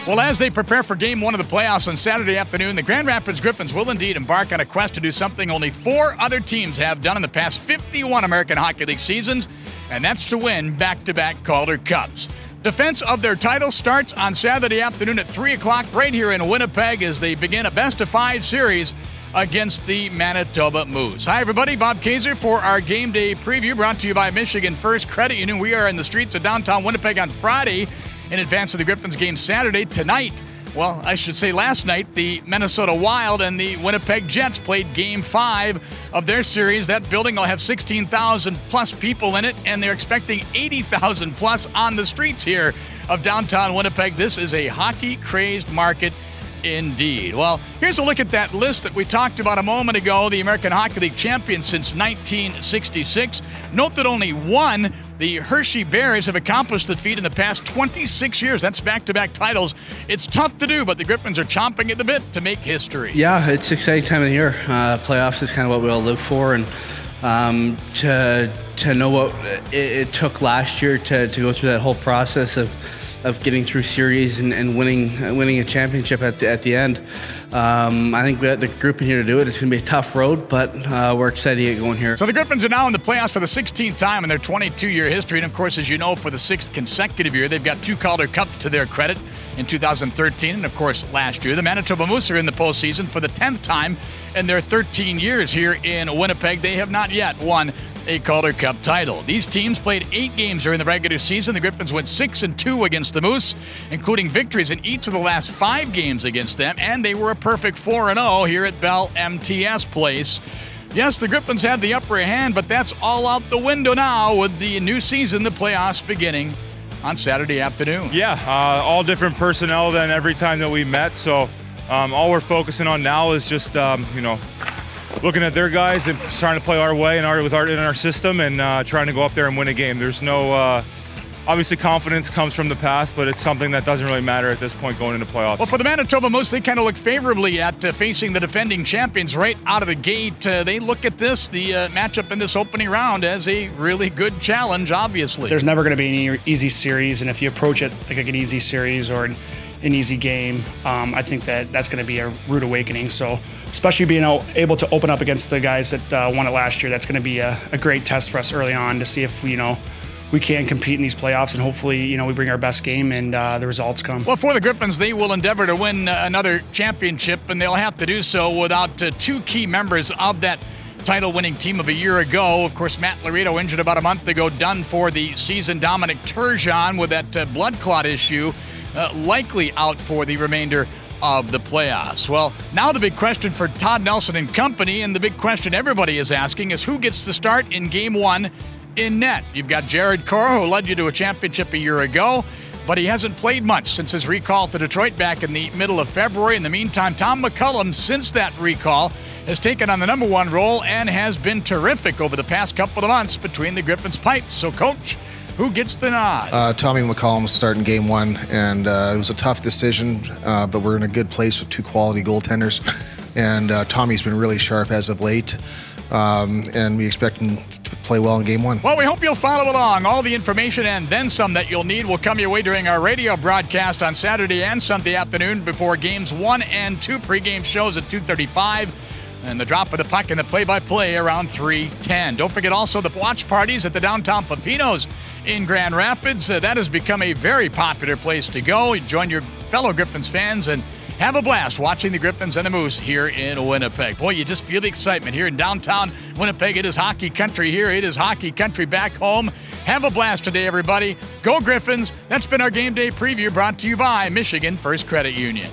Well, as they prepare for Game 1 of the playoffs on Saturday afternoon, the Grand Rapids Griffins will indeed embark on a quest to do something only 4 other teams have done in the past 51 American Hockey League seasons, and that's to win back-to-back Calder Cups. Defense of their title starts on Saturday afternoon at 3 o'clock right here in Winnipeg as they begin a best-of-5 series against the Manitoba Moose. Hi, everybody. Bob Kaser for our game day preview brought to you by Michigan First Credit Union. We are in the streets of downtown Winnipeg on Friday in advance of the Griffins game Saturday. Tonight, well, I should say last night, the Minnesota Wild and the Winnipeg Jets played Game 5 of their series. That building will have 16,000 plus people in it, and they're expecting 80,000 plus on the streets here of downtown Winnipeg. This is a hockey-crazed market indeed. Well, here's a look at that list that we talked about a moment ago, the American Hockey League champion since 1966. Note that only one, the Hershey Bears, have accomplished the feat in the past 26 years. That's back-to-back titles. It's tough to do, but the Griffins are chomping at the bit to make history. Yeah, it's an exciting time of the year. Playoffs is kind of what we all live for, and to know what it took last year to go through that whole process of getting through series and winning a championship at the end. I think we have the group in here to do it. It's going to be a tough road, but we're excited to get going here. So the Griffins are now in the playoffs for the 16th time in their 22-year history. And, of course, as you know, for the 6th consecutive year, they've got 2 Calder Cups to their credit in 2013 and, of course, last year. The Manitoba Moose are in the postseason for the 10th time in their 13 years here in Winnipeg. They have not yet won a Calder Cup title. These teams played 8 games during the regular season. The Griffins went 6-2 against the Moose, including victories in each of the last 5 games against them, and they were a perfect 4-0 here at Bell MTS Place. Yes, the Griffins had the upper hand, but that's all out the window now with the new season, the playoffs beginning on Saturday afternoon. Yeah, all different personnel than every time that we met, so all we're focusing on now is just, looking at their guys and trying to play our way in our system and trying to go up there and win a game. There's no, obviously confidence comes from the past, but it's something that doesn't really matter at this point going into playoffs. Well, for the Manitoba Moose, they kind of look favorably at facing the defending champions right out of the gate. They look at this, the matchup in this opening round, as a really good challenge, obviously. There's never going to be any easy series, and if you approach it like an easy series or an easy game, I think that's going to be a rude awakening. So especially being able to open up against the guys that won it last year, that's going to be a great test for us early on to see if we can compete in these playoffs, and hopefully we bring our best game and the results come. Well, for the Griffins, they will endeavor to win another championship, and they'll have to do so without 2 key members of that title-winning team of a year ago. Of course, Matt Laredo injured about a month ago, done for the season. Dominic Turgeon with that blood clot issue, likely out for the remainder of the playoffs. Well, now the big question for Todd Nelson and company, and the big question everybody is asking, is who gets to start in Game 1 in net? You've got Jared Cora, who led you to a championship a year ago, but he hasn't played much since his recall to Detroit back in the middle of February. In the meantime, Tom McCullum, since that recall, has taken on the number 1 role and has been terrific over the past couple of months between the Griffins' pipes. So, Coach, who gets the nod? Tommy McCollum starting Game 1, and it was a tough decision, but we're in a good place with 2 quality goaltenders, and Tommy's been really sharp as of late, and we expect him to play well in Game 1. Well, we hope you'll follow along. All the information and then some that you'll need will come your way during our radio broadcast on Saturday and Sunday afternoon before Games 1 and 2 pregame shows at 2:35. And the drop of the puck and the play-by-play around 3:10. Don't forget also the watch parties at the downtown Pepinos in Grand Rapids. That has become a very popular place to go. You join your fellow Griffins fans and have a blast watching the Griffins and the Moose here in Winnipeg. Boy, you just feel the excitement here in downtown Winnipeg. It is hockey country here. It is hockey country back home. Have a blast today, everybody. Go Griffins. That's been our game day preview brought to you by Michigan First Credit Union.